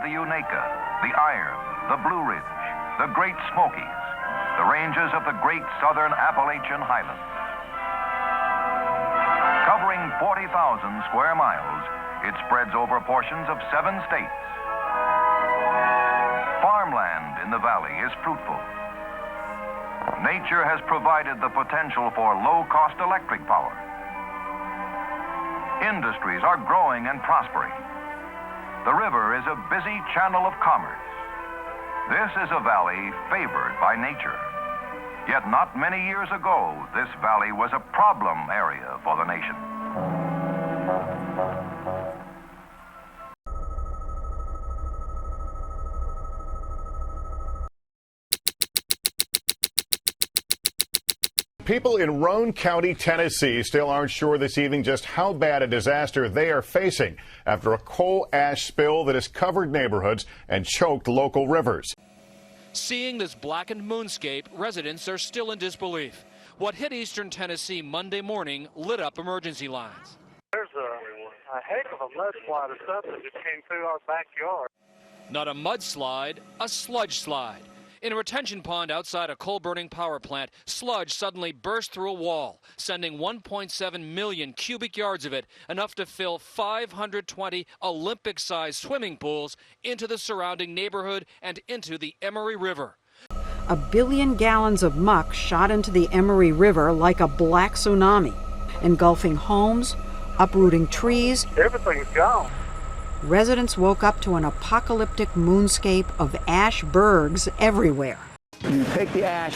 the Unaka, the Iron, the Blue Ridge, the Great Smokies, the ranges of the Great Southern Appalachian Highlands. Covering 40,000 square miles, it spreads over portions of 7 states. Farmland in the valley is fruitful. Nature has provided the potential for low-cost electric power. Industries are growing and prospering. The river is a busy channel of commerce. This is a valley favored by nature. Yet not many years ago, this valley was a problem area for the nation. People in Roane County, Tennessee still aren't sure this evening just how bad a disaster they are facing after a coal ash spill that has covered neighborhoods and choked local rivers. Seeing this blackened moonscape, residents are still in disbelief. What hit eastern Tennessee Monday morning lit up emergency lines. There's a heck of a mudslide or something that came through our backyard. Not a mudslide, a sludge slide. In a retention pond outside a coal-burning power plant, sludge suddenly burst through a wall, sending 1.7 million cubic yards of it, enough to fill 520 Olympic-sized swimming pools, into the surrounding neighborhood and into the Emory River. 1 billion gallons of muck shot into the Emory River like a black tsunami, engulfing homes, uprooting trees. Everything's gone. Residents woke up to an apocalyptic moonscape of ash bergs everywhere. You take the ash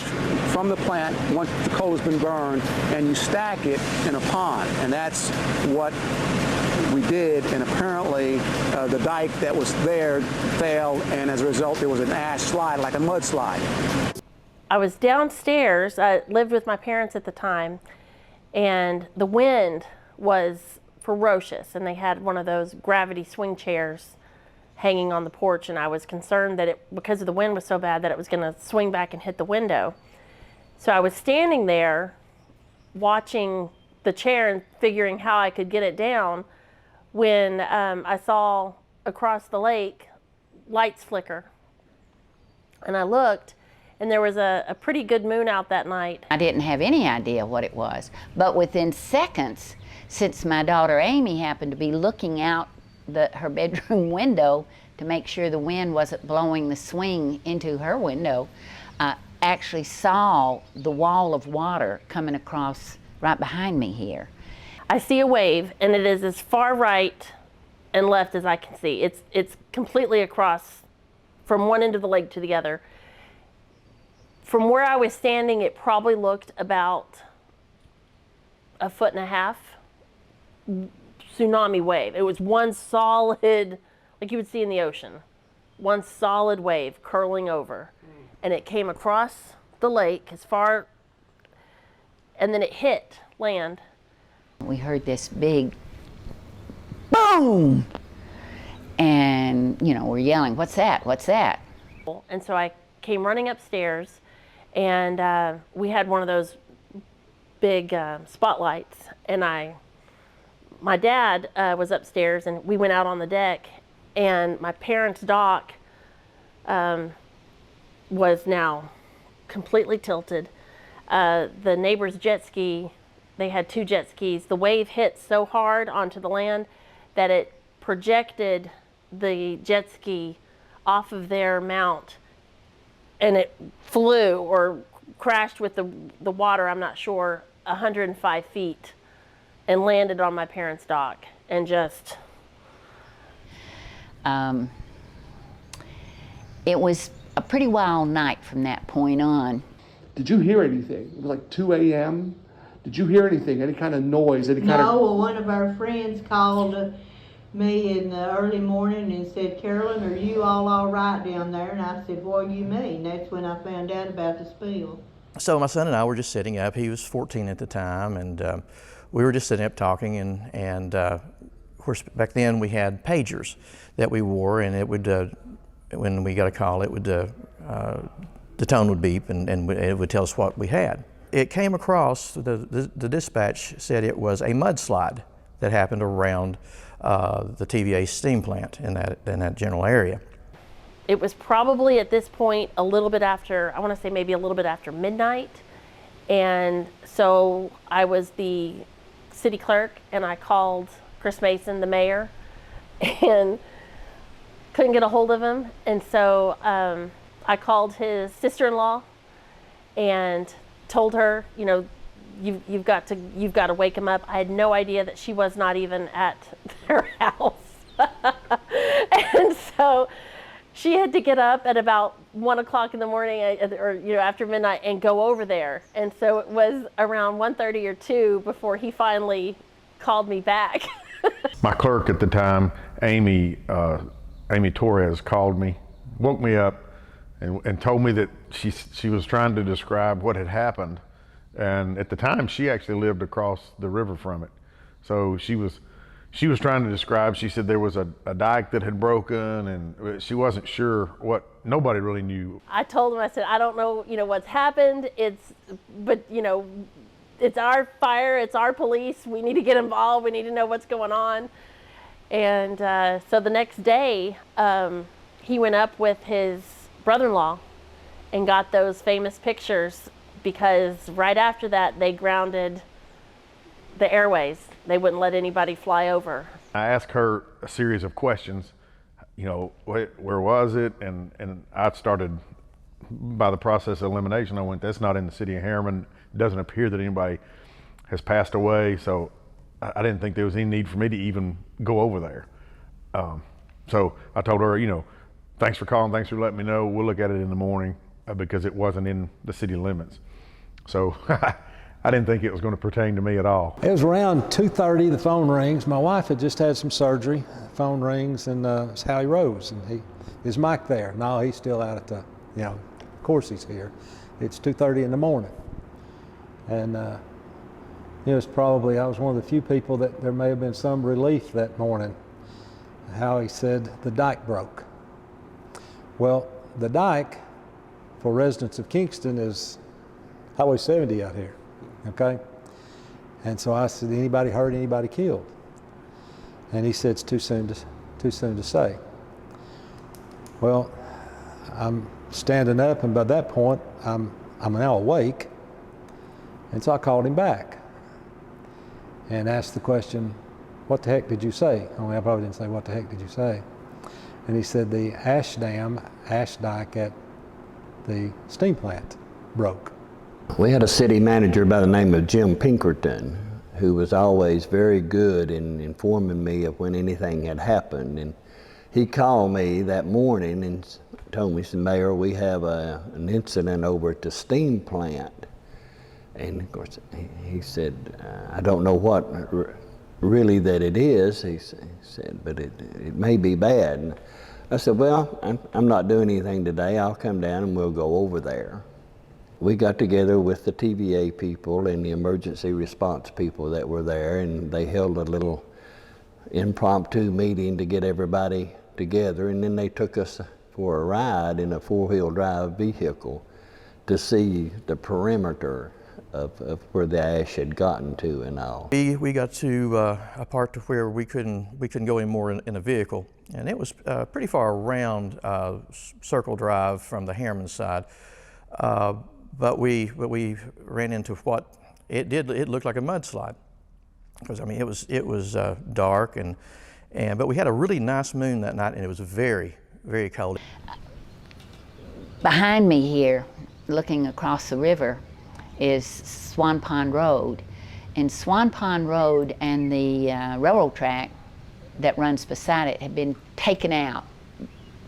from the plant once the coal has been burned and you stack it in a pond, and that's what we did. And apparently the dike that was there failed, and as a result there was an ash slide, like a mudslide. I was downstairs. I lived with my parents at the time, and the wind was ferocious, and they had one of those gravity swing chairs hanging on the porch, and I was concerned that because of the wind was so bad that it was going to swing back and hit the window. So I was standing there watching the chair and figuring how I could get it down when I saw across the lake lights flicker, and I looked, and there was a pretty good moon out that night. I didn't have any idea what it was, but within seconds, since my daughter Amy happened to be looking out her bedroom window to make sure the wind wasn't blowing the swing into her window, I actually saw the wall of water coming across right behind me here. I see a wave, and it is as far right and left as I can see. It's completely across from one end of the lake to the other. From where I was standing, it probably looked about 1.5 foot tsunami wave. It was one solid, like you would see in the ocean, one solid wave curling over. And it came across the lake as far, and then it hit land. We heard this big boom, and we're yelling, "What's that? What's that?" And so I came running upstairs, and we had one of those big spotlights, and my dad was upstairs, and we went out on the deck, and my parents' dock was now completely tilted. The neighbor's jet ski, they had 2 jet skis. The wave hit so hard onto the land that it projected the jet ski off of their mount, and it flew or crashed with the water, I'm not sure, 105 feet. And landed on my parents' dock, and just... It was a pretty wild night from that point on. Did you hear anything? It was like 2 a.m. Did you hear anything? Any kind of noise? No, well, one of our friends called me in the early morning and said, "Carolyn, are you all right down there?" And I said, "What do you mean?" That's when I found out about the spill. So my son and I were just sitting up. He was 14 at the time, and we were just sitting up talking, and of course back then we had pagers that we wore, and it would, when we got a call, it would, the tone would beep, and it would tell us what we had. It came across, the dispatch said it was a mudslide that happened around the TVA steam plant in that general area. It was probably at this point a little bit after, I want to say maybe a little bit after midnight. And so I was the city clerk, and I called Chris Mason, the mayor, and couldn't get a hold of him. And so I called his sister-in-law and told her, you know, you've got to wake him up. I had no idea that she was not even at their house. And so she had to get up at about 1 o'clock in the morning, or after midnight, and go over there. And so it was around 1:30 or 2 before he finally called me back. My clerk at the time, Amy Torres, called me, woke me up, and told me that she was trying to describe what had happened. And at the time, she actually lived across the river from it. So she was trying to describe, she said there was a dike that had broken, and she wasn't sure what, nobody really knew. I told him, I said, I don't know, what's happened. But it's our fire, it's our police. We need to get involved. We need to know what's going on. And so the next day, he went up with his brother-in-law and got those famous pictures, because right after that, they grounded the airways. They wouldn't let anybody fly over. I asked her a series of questions, where was it? And I started, by the process of elimination, I went, that's not in the city of Harriman. It doesn't appear that anybody has passed away. So I didn't think there was any need for me to even go over there. So I told her, thanks for calling, thanks for letting me know. We'll look at it in the morning, because it wasn't in the city limits. So I didn't think it was going to pertain to me at all. It was around 2:30, the phone rings. My wife had just had some surgery. Phone rings, and it's Howie Rose. And is Mike there? No, he's still out at the, of course he's here. It's 2:30 in the morning. And it was probably, I was one of the few people that there may have been some relief that morning. Howie said the dike broke. Well, the dike for residents of Kingston is Highway 70 out here. Okay? And so I said, anybody hurt, anybody killed? And he said, it's too soon to say. Well, I'm standing up, and by that point, I'm now awake. And so I called him back and asked the question, what the heck did you say? Only I probably didn't say, what the heck did you say? And he said, the ash dike at the steam plant broke. We had a city manager by the name of Jim Pinkerton, who was always very good in informing me of when anything had happened. And he called me that morning and told me, Mayor, we have an incident over at the steam plant. And of course, he said, I don't know what really that it is, he said, but it may be bad. And I said, well, I'm not doing anything today. I'll come down and we'll go over there. We got together with the TVA people and the emergency response people that were there, and they held a little impromptu meeting to get everybody together, and then they took us for a ride in a four-wheel drive vehicle to see the perimeter of where the ash had gotten to and all. We got to a part to where we couldn't go anymore in a vehicle, and it was pretty far around Circle Drive from the Harriman side. But we ran into what it looked like a mudslide, because I mean it was dark but we had a really nice moon that night, and it was very, very cold. Behind me here, looking across the river, is Swan Pond Road, and Swan Pond Road and the railroad track that runs beside it had been taken out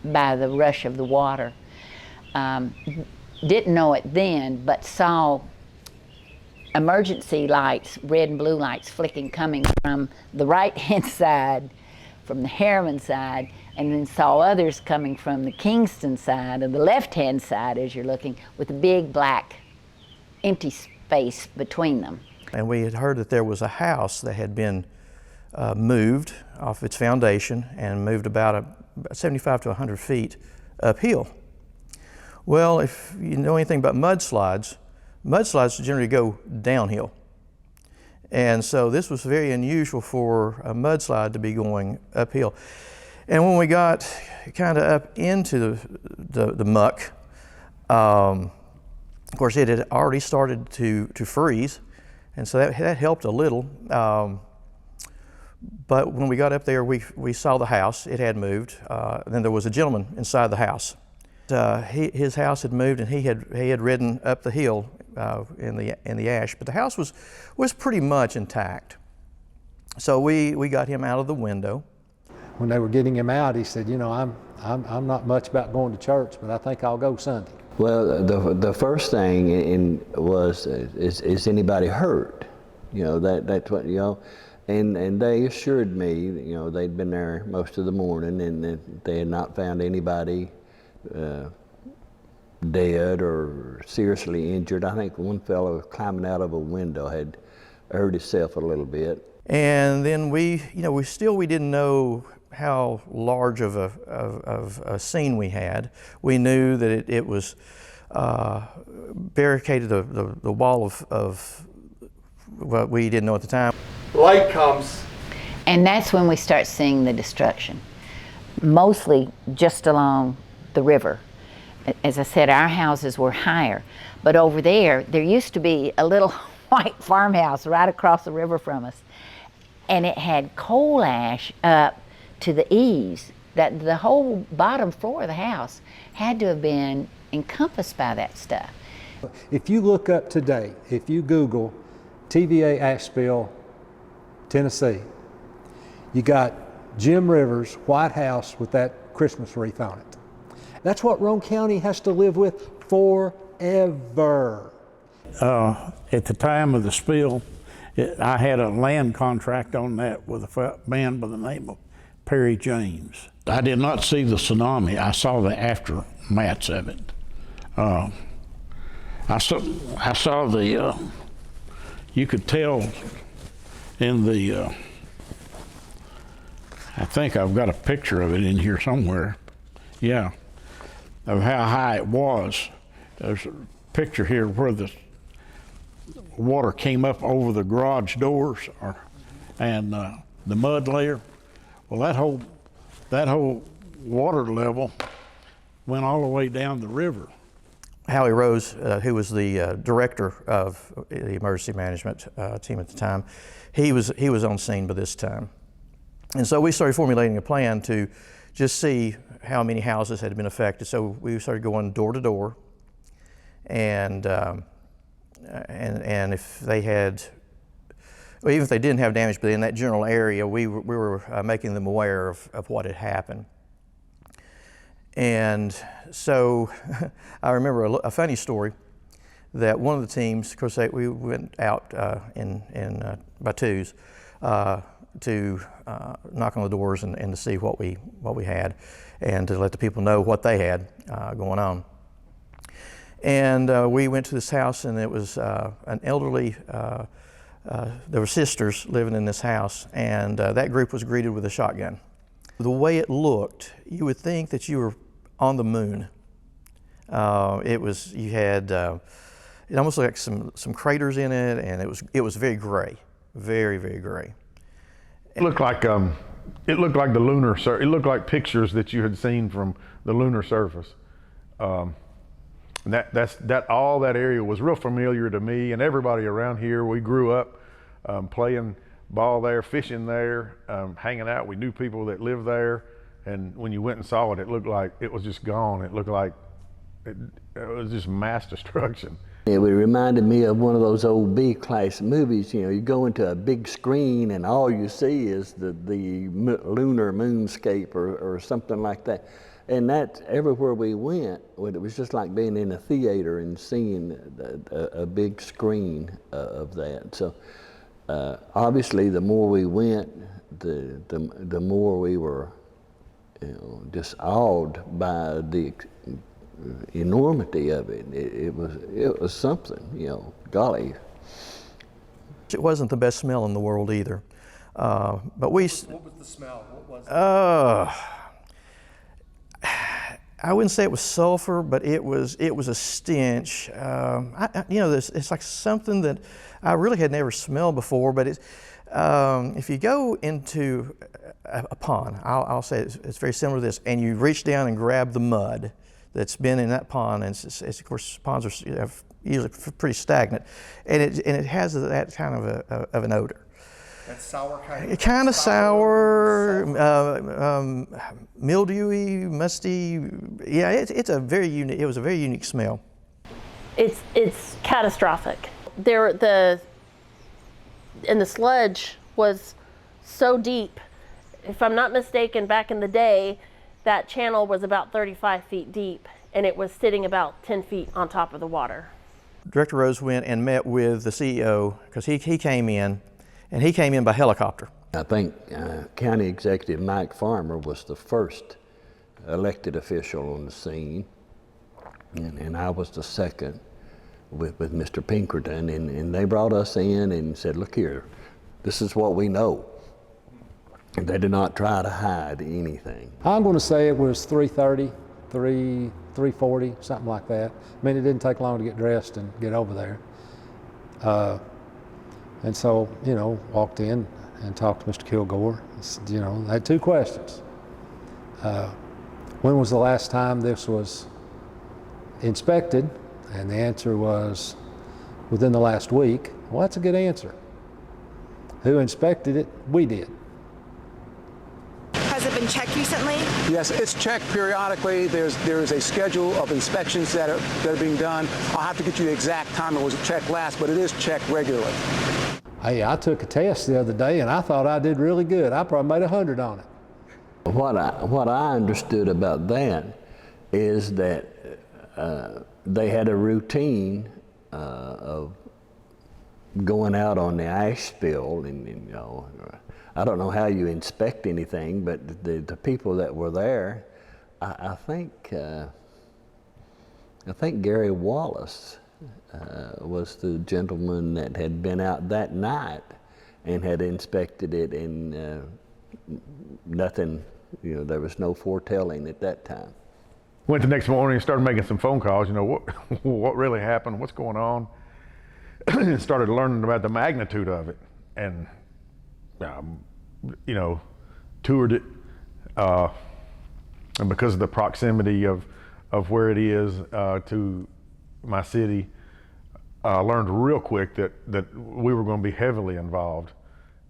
by the rush of the water. Didn't know it then, but saw emergency lights, red and blue lights flicking coming from the right-hand side, from the Harriman side, and then saw others coming from the Kingston side, and the left-hand side as you're looking, with a big black empty space between them. And we had heard that there was a house that had been moved off its foundation and moved about 75 to 100 feet uphill. Well, if you know anything about mudslides generally go downhill. And so this was very unusual for a mudslide to be going uphill. And when we got kind of up into the muck, of course it had already started to freeze, and so that helped a little. But when we got up there, we saw the house. It had moved. Then there was a gentleman inside the house. His house had moved, and he had ridden up the hill in the ash. But the house was pretty much intact. So we got him out of the window. When they were getting him out, he said, "You know, I'm not much about going to church, but I think I'll go Sunday." Well, the first thing was, is anybody hurt? You know, that's what, you know. And they assured me, you know, they'd been there most of the morning and that they had not found anybody dead or seriously injured. I think one fellow climbing out of a window had hurt himself a little bit. And then we didn't know how large of a scene we had. We knew that it was barricaded the wall of what we didn't know at the time. Light comes. And that's when we start seeing the destruction, mostly just along the river. As I said, our houses were higher, but over there used to be a little white farmhouse right across the river from us, and it had coal ash up to the eaves. That the whole bottom floor of the house had to have been encompassed by that stuff. If you look up today, if you Google TVA ash spill, Tennessee, you got Jim Rivers' White House with that Christmas wreath on it. That's what Roane County has to live with forever. At the time of the spill, I had a land contract on that with a man by the name of Perry James. I did not see the tsunami. I saw the aftermaths of it. I saw the, you could tell in the, I think I've got a picture of it in here somewhere, yeah, of how high it was. There's a picture here where the water came up over the garage doors and the mud layer. Well, that whole water level went all the way down the river. Howie Rose, who was the director of the emergency management team at the time, he was on scene by this time. And so we started formulating a plan to just see how many houses had been affected. So we started going door to door, and if they had, well, even if they didn't have damage, but in that general area, we were making them aware of what had happened. And so I remember a funny story that one of the teams, of course, we went out by twos to knock on the doors and to see what we had and to let the people know what they had going on. And we went to this house, and it was an elderly, there were sisters living in this house, and that group was greeted with a shotgun. The way it looked, you would think that you were on the moon. You had, it almost looked like some craters in it, and it was very gray, very, very gray. It looked like the lunar surface. It looked like pictures that you had seen from the lunar surface. And all that area was real familiar to me and everybody around here. We grew up playing ball there, fishing there, hanging out. We knew people that lived there, and when you went and saw it, it looked like it was just gone. It looked like it was just mass destruction. It reminded me of one of those old B-class movies. You know, you go into a big screen and all you see is the lunar moonscape or something like that. And that, everywhere we went, it was just like being in a theater and seeing a big screen of that. So obviously the more we went, the more we were, you know, just awed by the enormity of it. It was something, you know, golly. It wasn't the best smell in the world either. But we. What was the smell? What was it? I wouldn't say it was sulfur, but it was a stench. It's like something that I really had never smelled before. But if you go into a pond. I'll say it's very similar to this, and you reach down and grab the mud that's been in that pond, and it's of course ponds are usually pretty stagnant, and it has that kind of an odor. That sour kind of. Kind of sour, mildewy, musty. Yeah, it's a very unique. It was a very unique smell. It's catastrophic. And the sludge was so deep. If I'm not mistaken, back in the day, that channel was about 35 feet deep, and it was sitting about 10 feet on top of the water. Director Rose went and met with the CEO because he came in, and he came in by helicopter. I think County Executive Mike Farmer was the first elected official on the scene, and I was the second with Mr. Pinkerton, and they brought us in and said, look here, this is what we know. And they did not try to hide anything. I'm going to say it was 3:30, 3:40, something like that. I mean, it didn't take long to get dressed and get over there. And so, walked in and talked to Mr. Kilgore. I had two questions. When was the last time this was inspected? And the answer was within the last week. Well, that's a good answer. Who inspected it? We did. Has it been checked recently? Yes, it's checked periodically. There is a schedule of inspections that are being done. I'll have to get you the exact time it was checked last, but it is checked regularly. Hey, I took a test the other day and I thought I did really good. I probably made 100 on it. What I understood about that is that they had a routine of going out on the ash spill, and I don't know how you inspect anything, but the people that were there, I think Gary Wallace was the gentleman that had been out that night and had inspected it, and nothing, there was no foretelling at that time. Went the next morning and started making some phone calls, what really happened, what's going on, and started learning about the magnitude of it, and toured it, and because of the proximity of where it is to my city, I learned real quick that we were going to be heavily involved,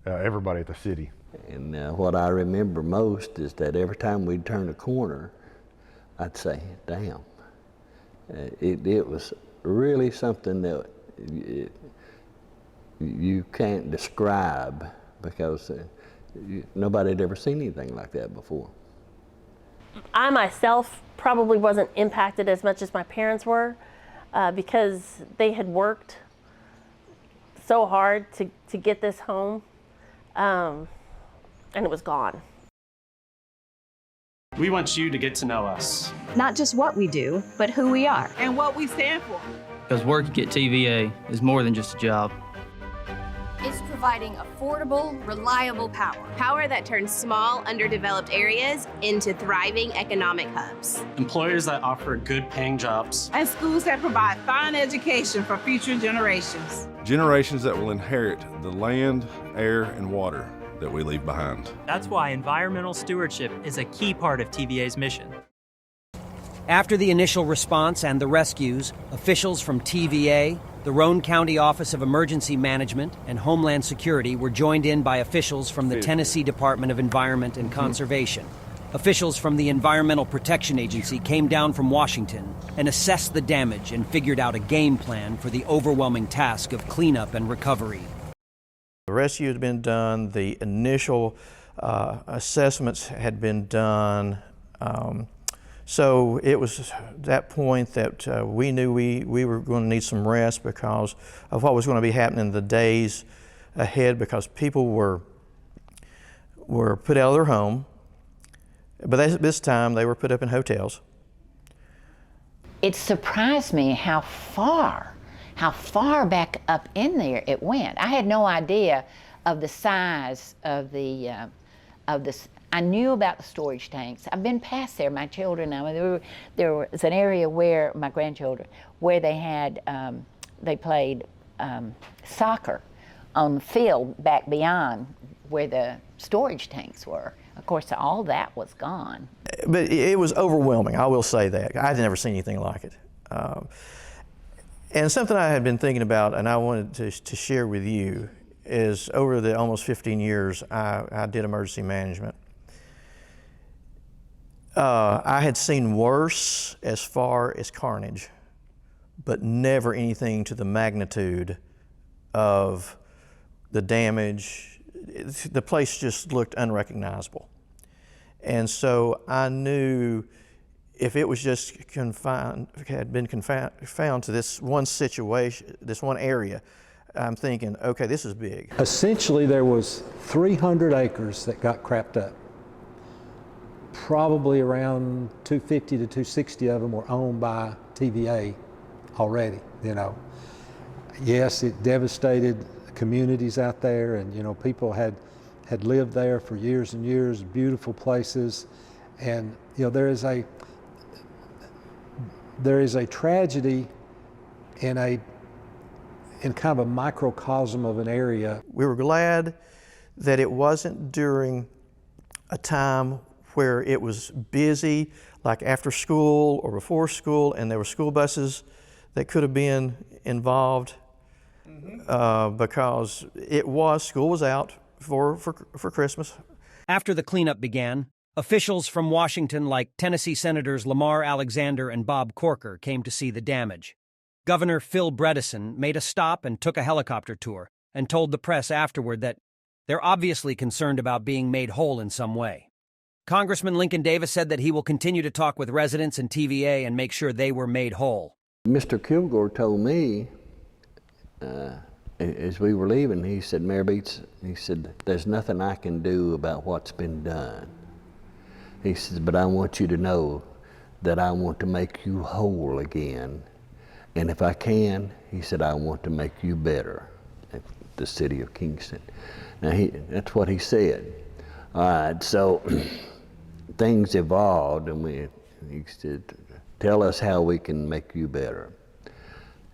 everybody at the city. And what I remember most is that every time we'd turn a corner, I'd say, damn. It was really something that you can't describe, because nobody had ever seen anything like that before. I myself probably wasn't impacted as much as my parents were, because they had worked so hard to get this home, and it was gone. We want you to get to know us. Not just what we do, but who we are. And what we stand for. Because working at TVA is more than just a job. It's providing affordable, reliable power. Power that turns small, underdeveloped areas into thriving economic hubs. Employers that offer good paying jobs. And schools that provide fine education for future generations. Generations that will inherit the land, air, and water that we leave behind. That's why environmental stewardship is a key part of TVA's mission. After the initial response and the rescues, officials from TVA, the Roane County Office of Emergency Management, and Homeland Security were joined in by officials from the Tennessee Department of Environment and Conservation. Officials from the Environmental Protection Agency came down from Washington and assessed the damage and figured out a game plan for the overwhelming task of cleanup and recovery. The rescue had been done, the initial assessments had been done, so it was at that point that we knew we were going to need some rest because of what was going to be happening in the days ahead, because people were put out of their home, but this time they were put up in hotels. It surprised me how far back up in there it went. I had no idea of the size of the I knew about the storage tanks. I've been past there. My children, there was an area where, my grandchildren, where they had, they played soccer on the field back beyond where the storage tanks were. Of course, all that was gone. But it was overwhelming, I will say that. I'd never seen anything like it. And something I had been thinking about and I wanted to share with you is over the almost 15 years I did emergency management. I had seen worse as far as carnage, but never anything to the magnitude of the damage. The place just looked unrecognizable. And so I knew if it was just had been confined to this one situation, this one area, I'm thinking, okay, this is big. Essentially, there was 300 acres that got crapped up. Probably around 250 to 260 of them were owned by TVA already, you know. Yes, it devastated communities out there, and, you know, people had lived there for years and years, beautiful places. And, you know, there is a tragedy in kind of a microcosm of an area. We were glad that it wasn't during a time where it was busy, like after school or before school, and there were school buses that could have been involved, because school was out for Christmas. After the cleanup began, officials from Washington like Tennessee Senators Lamar Alexander and Bob Corker came to see the damage. Governor Phil Bredesen made a stop and took a helicopter tour and told the press afterward that they're obviously concerned about being made whole in some way. Congressman Lincoln Davis said that he will continue to talk with residents and TVA and make sure they were made whole. Mr. Kilgore told me, as we were leaving, he said, Mayor Beats, he said, there's nothing I can do about what's been done. He says, but I want you to know that I want to make you whole again. And if I can, he said, I want to make you better at the city of Kingston. Now, that's what he said. All right, so things evolved, and he said, tell us how we can make you better.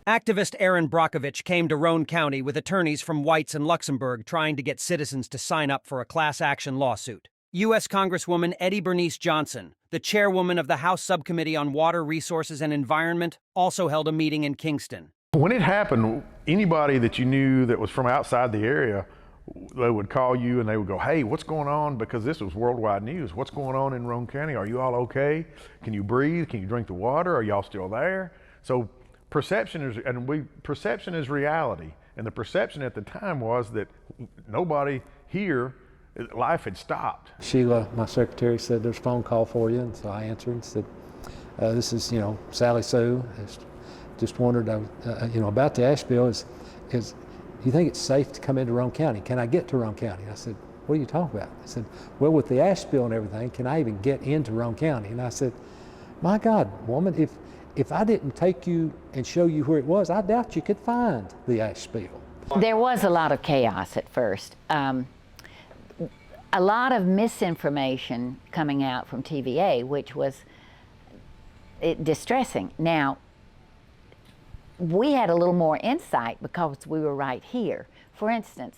Activist Aaron Brockovich came to Roane County with attorneys from Whites and Luxembourg trying to get citizens to sign up for a class action lawsuit. U.S. Congresswoman Eddie Bernice Johnson, the chairwoman of the House Subcommittee on Water Resources and Environment, also held a meeting in Kingston. When it happened, anybody that you knew that was from outside the area, they would call you and they would go, hey, what's going on? Because this was worldwide news. What's going on in Roane County? Are you all okay? Can you breathe? Can you drink the water? Are y'all still there? So perception is reality. And the perception at the time was that nobody here, life had stopped. Sheila, my secretary, said there's a phone call for you, and so I answered and said, this is, you know, Sally Sue. Just wondered, you know, about the ash bill. Is you think it's safe to come into Roane County? Can I get to Roane County? I said, what are you talking about? I said, well, with the ash bill and everything, can I even get into Roane County? And I said, my God, woman, if I didn't take you and show you where it was, I doubt you could find the ash spill. There was a lot of chaos at first. A lot of misinformation coming out from TVA, which was distressing. Now, we had a little more insight because we were right here. For instance,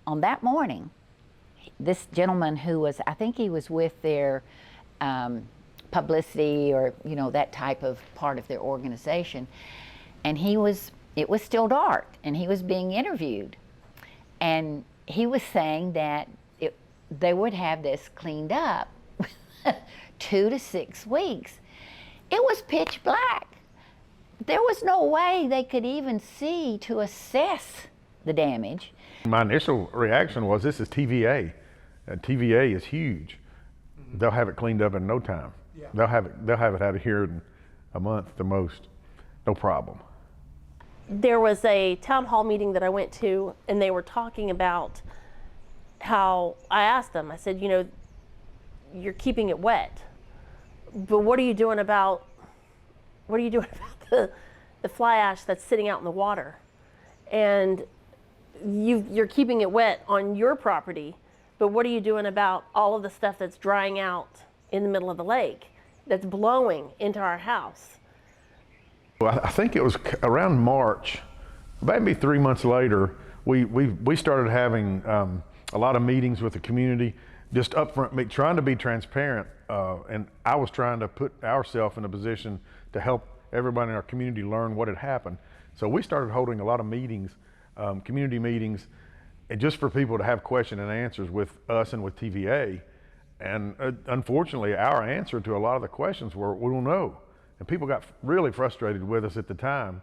on that morning, this gentleman who was, I think he was with their publicity or, you know, that type of part of their organization, and it was still dark, and he was being interviewed. And he was saying that they would have this cleaned up 2 to 6 weeks. It was pitch black. There was no way they could even see to assess the damage. My initial reaction was, this is TVA. TVA is huge. They'll have it cleaned up in no time. Yeah. They'll have it out of here in a month the most. No problem. There was a town hall meeting that I went to, and they were talking about how, I asked them, I said, you know, you're keeping it wet, but what are you doing about the fly ash that's sitting out in the water? And you're keeping it wet on your property, but what are you doing about all of the stuff that's drying out in the middle of the lake, that's blowing into our house? Well, I think it was around March, maybe 3 months later, we started having a lot of meetings with the community. just upfront, trying to be transparent, and I was trying to put ourselves in a position to help everybody in our community learn what had happened. So we started holding a lot of meetings, community meetings, and just for people to have question and answers with us and with TVA. And unfortunately, our answer to a lot of the questions were, we don't know. And people got really frustrated with us at the time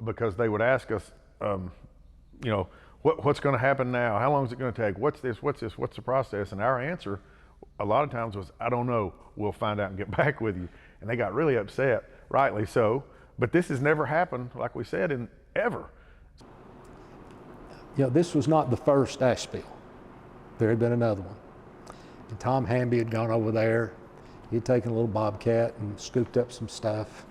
because they would ask us, you know, what's going to happen now? How long is it going to take? What's this? What's the process? And our answer a lot of times was, I don't know. We'll find out and get back with you. And they got really upset, rightly so. But this has never happened, like we said, in ever. You know, this was not the first ash spill. There had been another one. And Tom Hamby had gone over there. He'd taken a little bobcat and scooped up some stuff.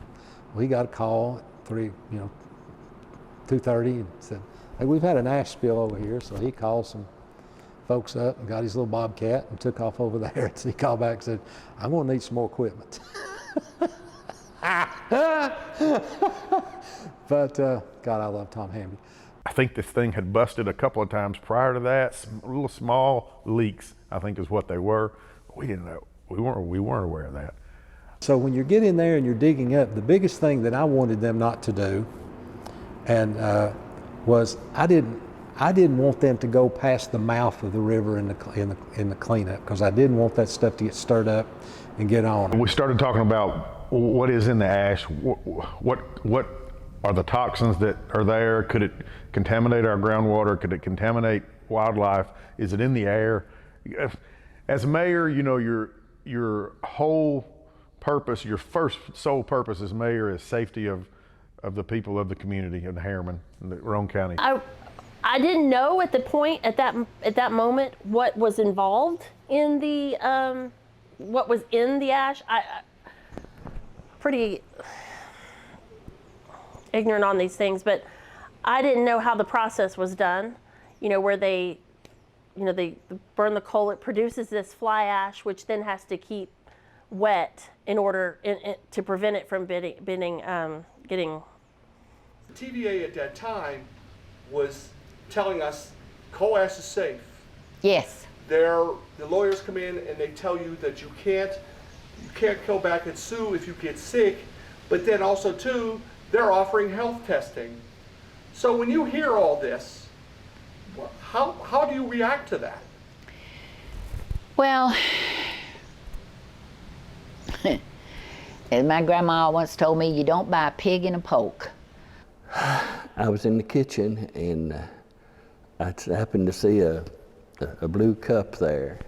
Well, he got a call at 2:30 and said, hey, we've had an ash spill over here. So he called some folks up and got his little bobcat and took off over there. And so he called back and said, I'm going to need some more equipment. But God, I love Tom Hamby. I think this thing had busted a couple of times prior to that. Little small leaks, I think, is what they were. We didn't know. We weren't aware of that. So when you get in there and you're digging up, the biggest thing that I wanted them not to do, and was I didn't want them to go past the mouth of the river in the cleanup, because I didn't want that stuff to get stirred up and get on. We started talking about what is in the ash. What are the toxins that are there? Could it contaminate our groundwater? Could it contaminate wildlife? Is it in the air? As mayor, you know, your whole purpose, your first sole purpose as mayor is safety of the people of the community of Harriman, and the Roane County. I didn't know at the point, at that moment, what was involved in the, what was in the ash. I pretty ignorant on these things, but I didn't know how the process was done. You know, where they burn the coal, it produces this fly ash, which then has to keep wet in order to prevent it from getting. The TVA at that time was telling us coal ash is safe. Yes. The lawyers come in and they tell you that you can't go back and sue if you get sick, but then also too, they're offering health testing. So when you hear all this, how do you react to that? Well, as my grandma once told me, you don't buy a pig in a poke. I was in the kitchen and I happened to see a blue cup there,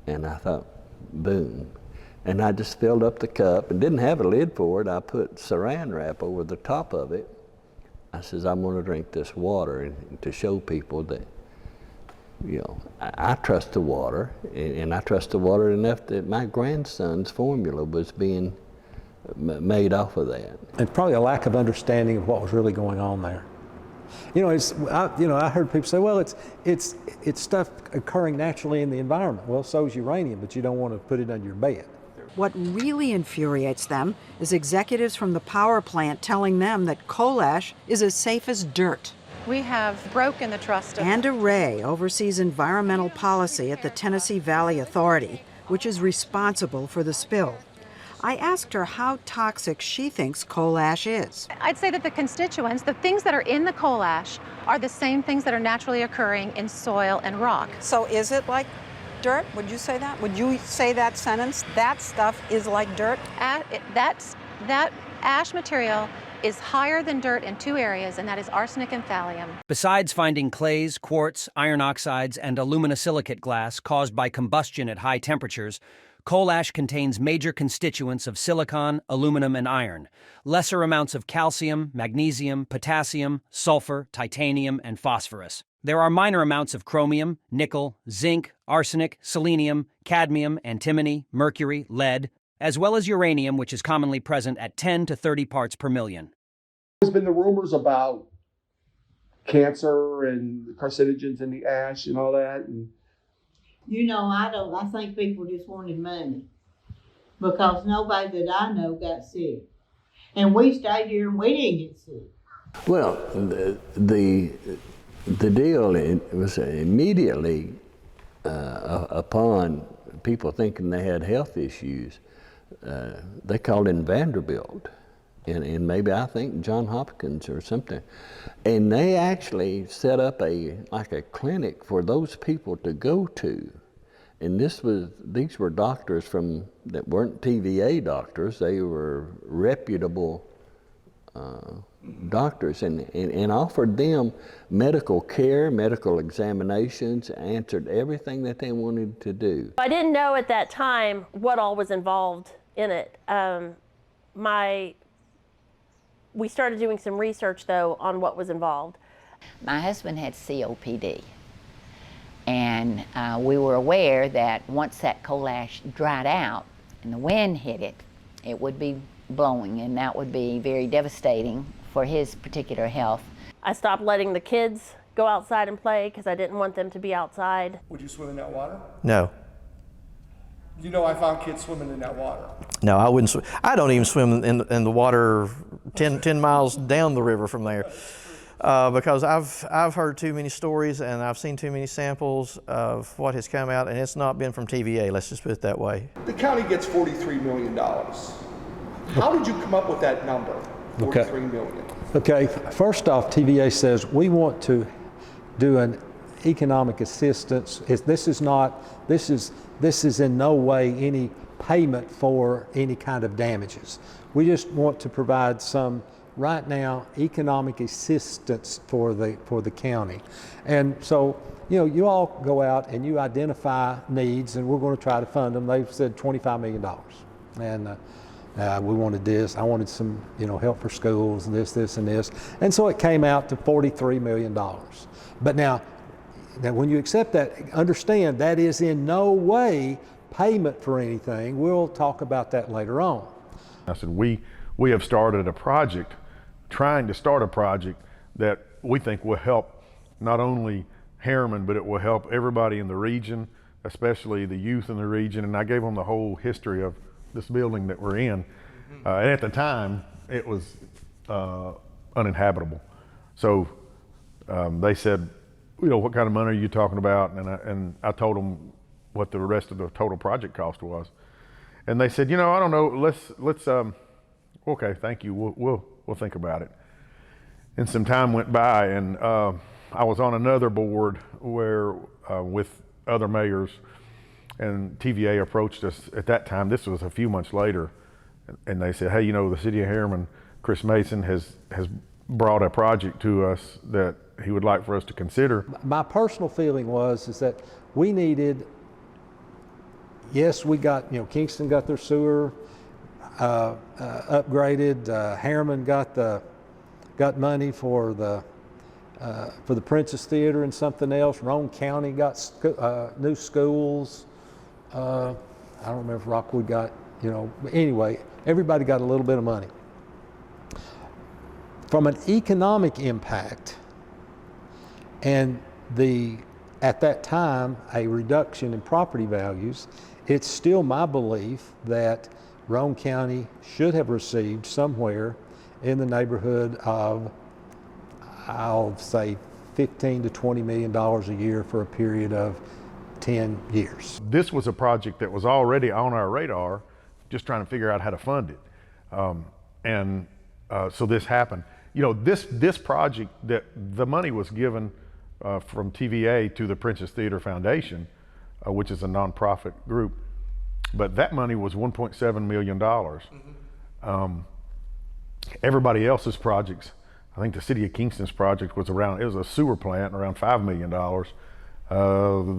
and I thought, boom. And I just filled up the cup and didn't have a lid for it. I put saran wrap over the top of it. I says, I'm going to drink this water, and to show people that, you know, I trust the water, and I trust the water enough that my grandson's formula was being made off of that. And probably a lack of understanding of what was really going on there. You know, I heard people say, well, it's stuff occurring naturally in the environment. Well, so is uranium, but you don't want to put it under your bed. What really infuriates them is executives from the power plant telling them that coal ash is as safe as dirt. We have broken the trust of... Anna Ray oversees environmental policy at the Tennessee Valley Authority, which is responsible for the spill. I asked her how toxic she thinks coal ash is. I'd say that the constituents, the things that are in the coal ash, are the same things that are naturally occurring in soil and rock. So is it like dirt? Would you say that? Would you say that sentence? That stuff is like dirt? That ash material is higher than dirt in two areas, and that is arsenic and thallium. Besides finding clays, quartz, iron oxides, and aluminosilicate glass caused by combustion at high temperatures, coal ash contains major constituents of silicon, aluminum, and iron, lesser amounts of calcium, magnesium, potassium, sulfur, titanium, and phosphorus. There are minor amounts of chromium, nickel, zinc, arsenic, selenium, cadmium, antimony, mercury, lead, as well as uranium, which is commonly present at 10 to 30 parts per million. There's been the rumors about cancer and carcinogens in the ash and all that. And you know, I think people just wanted money, because nobody that I know got sick. And we stayed here and we didn't get sick. Well, the deal, it was immediately upon people thinking they had health issues. They called in Vanderbilt, and maybe I think Johns Hopkins or something, and they actually set up like a clinic for those people to go to. And these were doctors that weren't TVA doctors. They were reputable doctors, and offered them medical care, medical examinations, answered everything that they wanted to do. I didn't know at that time what all was involved in it. We started doing some research though on what was involved. My husband had COPD. And we were aware that once that coal ash dried out and the wind hit it, it would be blowing, and that would be very devastating for his particular health. I stopped letting the kids go outside and play because I didn't want them to be outside. Would you swim in that water? No. You know, I found kids swimming in that water. No, I wouldn't swim. I don't even swim in the water 10 miles down the river from there. Because I've heard too many stories and I've seen too many samples of what has come out, and it's not been from TVA, let's just put it that way. The county gets $43 million. How did you come up with that number, $43 million? Okay, first off, TVA says we want to do an economic assistance. This is in no way any payment for any kind of damages. We just want to provide some, right now, economic assistance for the county. And so, you all go out and you identify needs, and we're going to try to fund them. They've said $25 million. And we wanted this. I wanted some, help for schools and this and this. And so it came out to $43 million. But now when you accept that, understand that is in no way payment for anything. We'll talk about that later on. I said, we have started a project, trying to start a project that we think will help not only Harriman, but it will help everybody in the region, especially the youth in the region. And I gave them the whole history of this building that we're in. And at the time, it was uninhabitable. So they said, what kind of money are you talking about? And I told them what the rest of the total project cost was. And they said, I don't know, let's okay, thank you, we'll think about it. And some time went by, and I was on another board where with other mayors, and TVA approached us at that time. This was a few months later, and they said, hey, the city of Harriman, Chris Mason has brought a project to us that he would like for us to consider. My personal feeling is that we needed, yes, we got, Kingston got their sewer upgraded. Harriman got money for the Princess Theater and something else. Roane County got new schools. I don't remember if Rockwood got, anyway, everybody got a little bit of money. From an economic impact, and at that time, a reduction in property values, it's still my belief that Roane County should have received somewhere in the neighborhood of, I'll say, $15 to $20 million a year for a period of 10 years. This was a project that was already on our radar, just trying to figure out how to fund it. So this happened. This project, that the money was given from TVA to the Princess Theater Foundation, which is a nonprofit group, but that money was $1.7 million. Everybody else's projects, I think the city of Kingston's project was it was a sewer plant, around $5 million.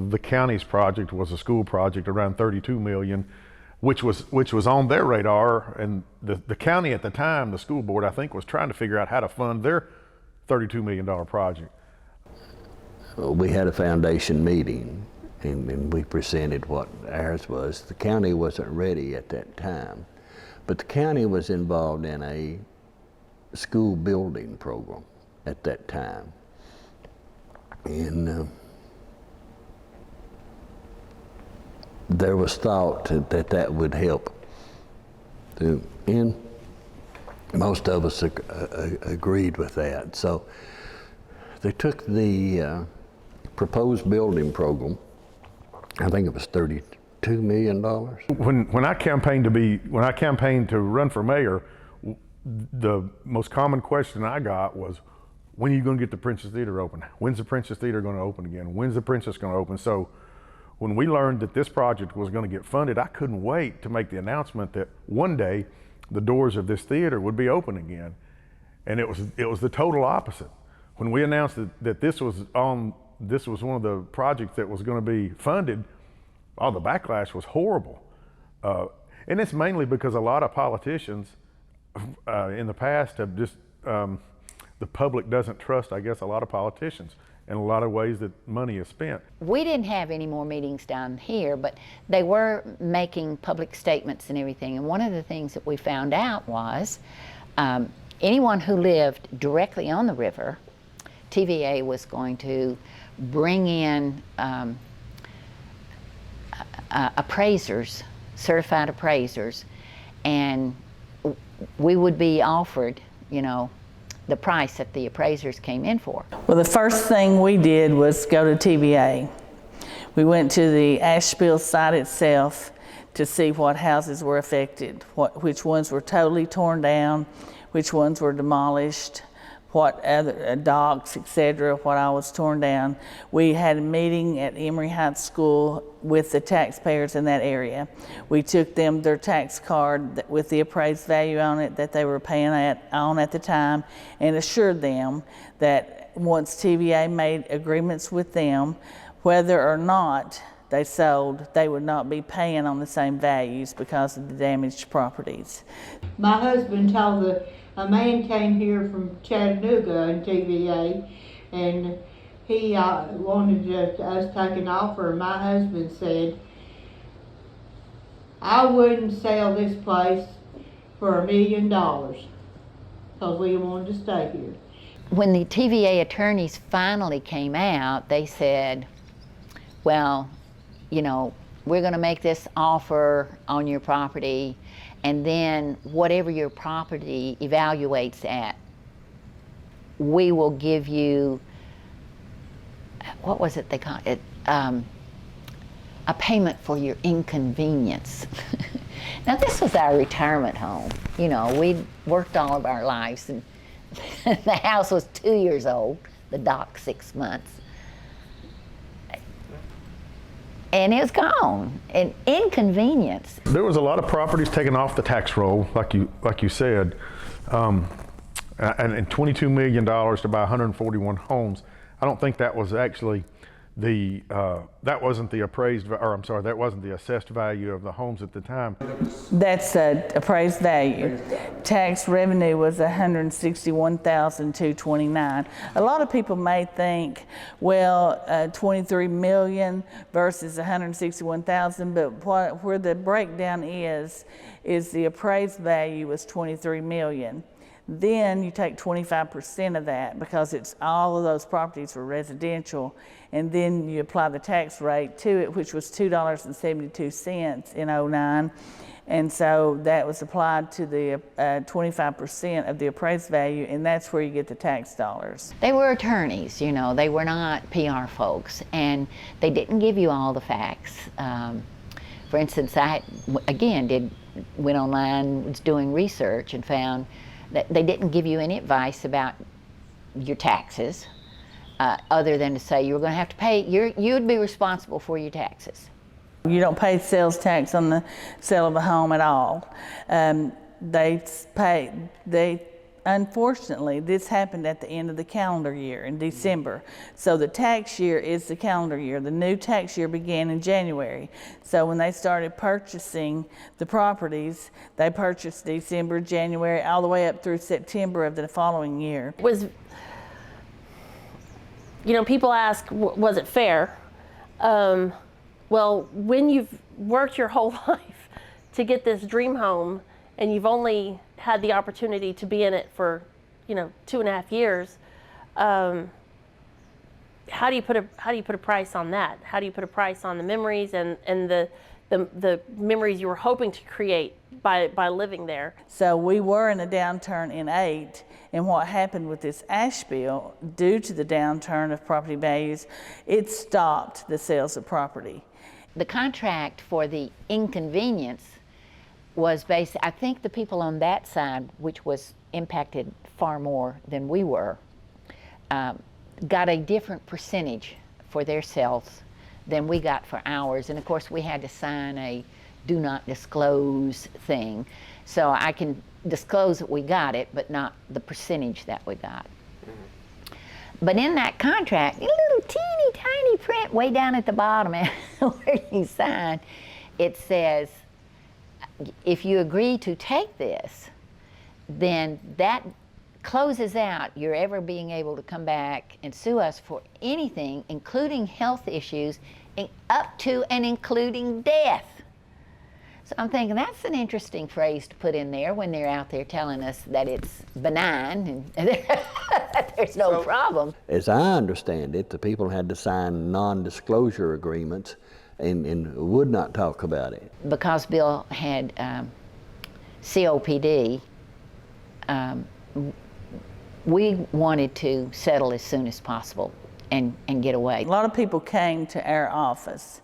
The county's project was a school project, around $32 million, which was on their radar. And the county at the time, the school board, I think, was trying to figure out how to fund their $32 million project. We had a foundation meeting, and we presented what ours was. The county wasn't ready at that time, but the county was involved in a school building program at that time. And there was thought that would help. And most of us agreed with that. So they took the proposed building program I think it was $32 million. When I campaigned to run for mayor, the most common question I got was, when are you going to get the Princess Theater open? When's the Princess Theater going to open again? When's the Princess going to open? So when we learned that this project was going to get funded, I couldn't wait to make the announcement that one day the doors of this theater would be open again. And it was the total opposite. When we announced that this was one of the projects that was going to be funded, the backlash was horrible. And it's mainly because a lot of politicians in the past have just, the public doesn't trust, I guess, a lot of politicians in a lot of ways that money is spent. We didn't have any more meetings down here, but they were making public statements and everything. And one of the things that we found out was anyone who lived directly on the river, TVA was going to bring in appraisers, certified appraisers, and we would be offered, the price that the appraisers came in for. Well, the first thing we did was go to TVA. We went to the ash spill site itself to see what houses were affected, which ones were totally torn down, which ones were demolished, what other docks, etc., what all was torn down. We had a meeting at Emory High School with the taxpayers in that area. We took them their tax card with the appraised value on it that they were paying on at the time, and assured them that once TVA made agreements with them, whether or not they sold, they would not be paying on the same values because of the damaged properties. My husband told a man came here from Chattanooga in TVA, and he wanted us to take an offer. My husband said, I wouldn't sell this place for $1 million because we wanted to stay here. When the TVA attorneys finally came out, they said, well, we're going to make this offer on your property, and then whatever your property evaluates at, we will give you, what was it they called it? A payment for your inconvenience. Now this was our retirement home. We'd worked all of our lives, and the house was 2 years old, the dock 6 months. And it was gone, an inconvenience. There was a lot of properties taken off the tax roll, like you said, and $22 million to buy 141 homes. I don't think that was actually that wasn't the that wasn't the assessed value of the homes at the time. That's appraised value. Tax revenue was $161,229. A lot of people may think, well, 23 million versus 161,000, but where the breakdown is the appraised value was 23 million. Then you take 25% of that because all of those properties were residential, and then you apply the tax rate to it, which was $2.72 in '09, and so that was applied to the 25% of the appraised value, and that's where you get the tax dollars. They were attorneys, they were not PR folks, and they didn't give you all the facts. For instance, I again went online, was doing research, and found that they didn't give you any advice about your taxes, other than to say you were going to have to pay, you'd be responsible for your taxes. You don't pay sales tax on the sale of a home at all. Unfortunately, this happened at the end of the calendar year in December. So the tax year is the calendar year. The new tax year began in January. So when they started purchasing the properties, they purchased December, January, all the way up through September of the following year. People ask, was it fair? Well, when you've worked your whole life to get this dream home, and you've only had the opportunity to be in it for, 2.5 years, how do you put a price on that? How do you put a price on the memories and the memories you were hoping to create by living there? So we were in a downturn in '08, and what happened with this ash spill, due to the downturn of property values, it stopped the sales of property. The contract for the inconvenience was based, I think the people on that side, which was impacted far more than we were, got a different percentage for their sales than we got for ours. And of course we had to sign a do not disclose thing. So I can disclose that we got it, but not the percentage that we got. But in that contract, a little teeny tiny print way down at the bottom where you sign, it says, if you agree to take this, then that closes out your ever being able to come back and sue us for anything, including health issues, up to and including death. So I'm thinking that's an interesting phrase to put in there when they're out there telling us that it's benign and there's no problem. As I understand it, the people had to sign non-disclosure agreements and would not talk about it. Because Bill had COPD, we wanted to settle as soon as possible and get away. A lot of people came to our office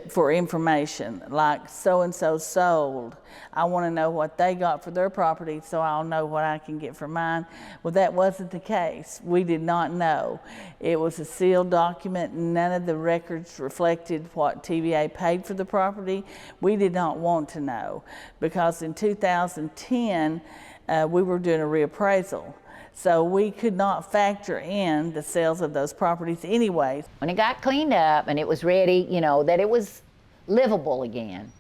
for information, like so-and-so sold. I want to know what they got for their property so I'll know what I can get for mine. Well, that wasn't the case. We did not know. It was a sealed document. None of the records reflected what TVA paid for the property. We did not want to know because in 2010, we were doing a reappraisal. So we could not factor in the sales of those properties anyways. When it got cleaned up and it was ready, you know, that it was livable again.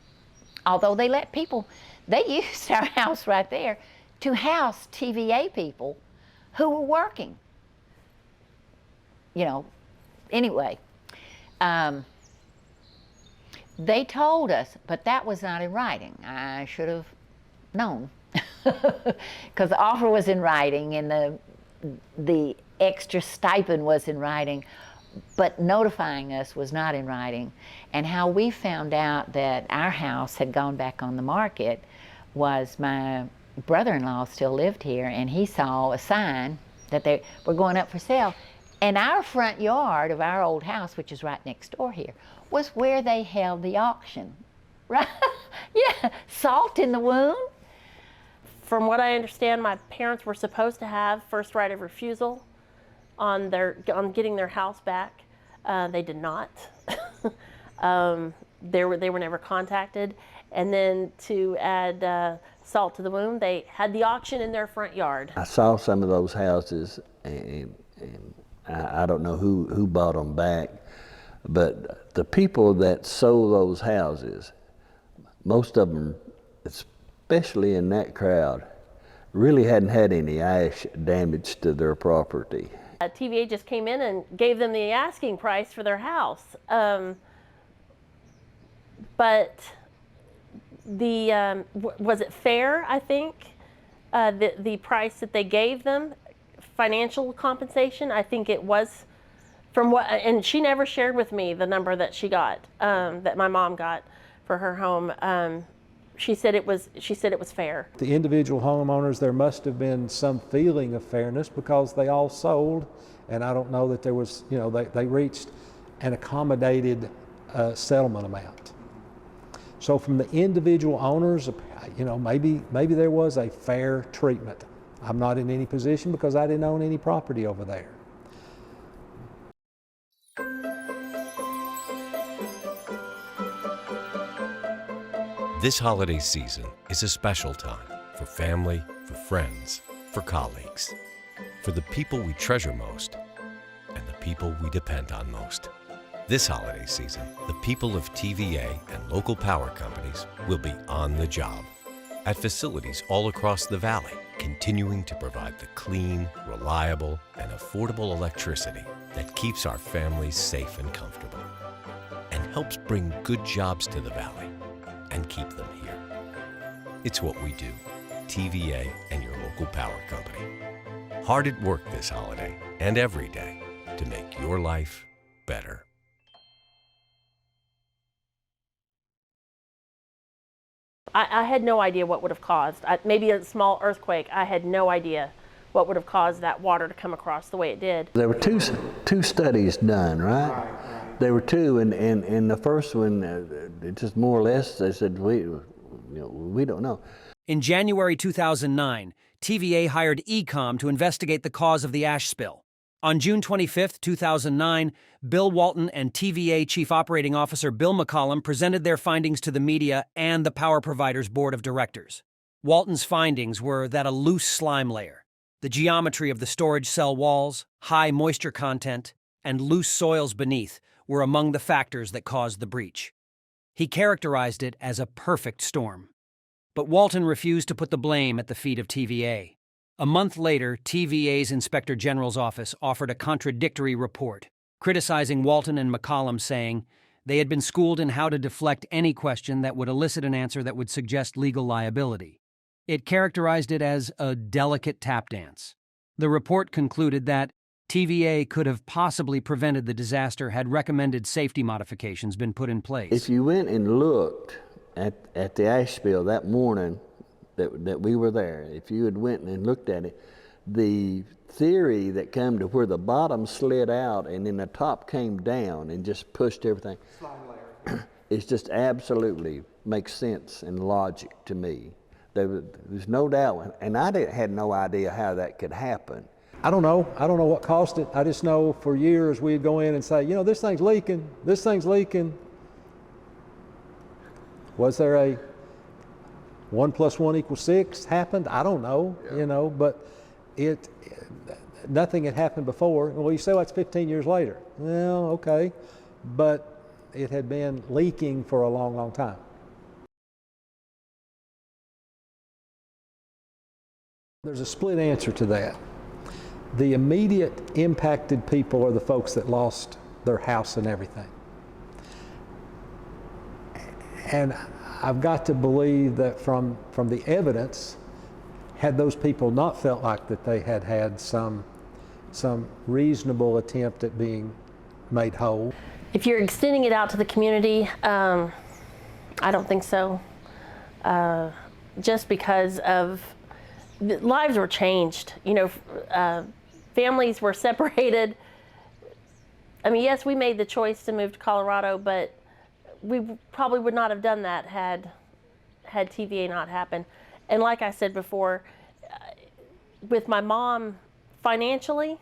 Although they let people, they used our house right there to house TVA people who were working. You know, anyway, they told us, but that was not in writing. I should have known. Because the offer was in writing and the extra stipend was in writing, but notifying us was not in writing. And how we found out that our house had gone back on the market was my brother-in-law still lived here and he saw a sign that they were going up for sale. And our front yard of our old house, which is right next door here, was where they held the auction. Right? Yeah, salt in the wound. From what I understand, my parents were supposed to have first right of refusal on getting their house back. They did not. They were never contacted. And then to add salt to the wound, they had the auction in their front yard. I saw some of those houses, and I don't know who bought them back, but the people that sold those houses, most of them, especially in that crowd, really hadn't had any ash damage to their property. TVA just came in and gave them the asking price for their house. But was it fair, I think, the price that they gave them, financial compensation? I think it was, from what, and she never shared with me the number that she got, that my mom got for her home. She said it was fair. The individual homeowners, there must have been some feeling of fairness because they all sold, and I don't know that there was, you know, they reached an accommodated settlement amount. So from the individual owners, you know, maybe there was a fair treatment. I'm not in any position because I didn't own any property over there. This holiday season is a special time for family, for friends, for colleagues, for the people we treasure most and the people we depend on most. This holiday season, the people of TVA and local power companies will be on the job at facilities all across the valley, continuing to provide the clean, reliable, and affordable electricity that keeps our families safe and comfortable and helps bring good jobs to the valley and keep them here. It's what we do, TVA and your local power company. Hard at work this holiday and every day to make your life better. I had no idea what would have caused, maybe a small earthquake. I had no idea what would have caused that water to come across the way it did. There were two studies done, right? There were two, and the first one, just more or less, they said, we don't know. In January 2009, TVA hired ECOM to investigate the cause of the ash spill. On June 25, 2009, Bill Walton and TVA Chief Operating Officer Bill McCollum presented their findings to the media and the Power Providers Board of Directors. Walton's findings were that a loose slime layer, the geometry of the storage cell walls, high moisture content, and loose soils beneath were among the factors that caused the breach. He characterized it as a perfect storm. But Walton refused to put the blame at the feet of TVA. A month later, TVA's Inspector General's office offered a contradictory report, criticizing Walton and McCollum, saying they had been schooled in how to deflect any question that would elicit an answer that would suggest legal liability. It characterized it as a delicate tap dance. The report concluded that TVA could have possibly prevented the disaster had recommended safety modifications been put in place. If you went and looked at the ash spill that morning that we were there, if you had went and looked at it, the theory that came to where the bottom slid out and then the top came down and just pushed everything, it's just absolutely makes sense and logic to me. There's no doubt, and I had no idea how that could happen. I don't know what caused it. I just know for years we'd go in and say, this thing's leaking, this thing's leaking. Was there a 1 + 1 = 6 happened? I don't know, but nothing had happened before. Well, you say, well, it's 15 years later. Well, okay, but it had been leaking for a long, long time. There's a split answer to that. The immediate impacted people are the folks that lost their house and everything. And I've got to believe that from the evidence, had those people not felt like that they had had some reasonable attempt at being made whole. If you're extending it out to the community, I don't think so. Just because of lives were changed, families were separated. I mean, yes, we made the choice to move to Colorado, but we probably would not have done that had TVA not happened. And like I said before, with my mom, financially,